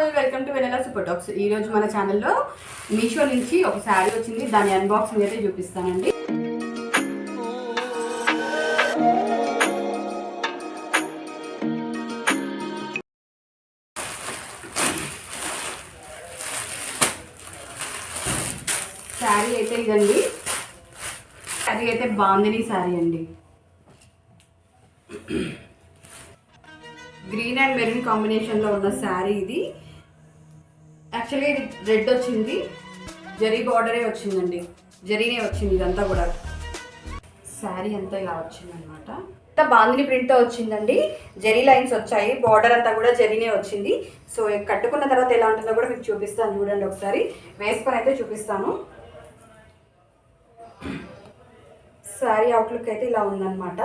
All, welcome to Vennela super talks. ఈరోజు మన ఛానల్లో మీషో నుంచి ఒక శారీ వచ్చింది. దాని అన్బాక్సింగ్ అయితే చూపిస్తానండి. శారీ అయితే ఇదండి. శారీ అయితే బాందిని శారీ అండి. గ్రీన్ అండ్ మెరూన్ కాంబినేషన్లో ఉన్న శారీ ఇది. యాక్చువల్లీ ఇది రెడ్ వచ్చింది, జరీ బార్డరే వచ్చిందండి, జరీనే వచ్చింది. ఇదంతా కూడా శారీ అంతా ఇలా వచ్చిందనమాట. ఇంత బాందిని ప్రింట్తో వచ్చిందండి. జరీ లైన్స్ వచ్చాయి, బార్డర్ అంతా కూడా జరీనే వచ్చింది. సో కట్టుకున్న తర్వాత ఎలా ఉంటుందో కూడా మీకు చూపిస్తాను. చూడండి ఒకసారి, వేసుకొని అయితే చూపిస్తాను. శారీ అవుట్లుక్ అయితే ఇలా ఉందన్నమాట.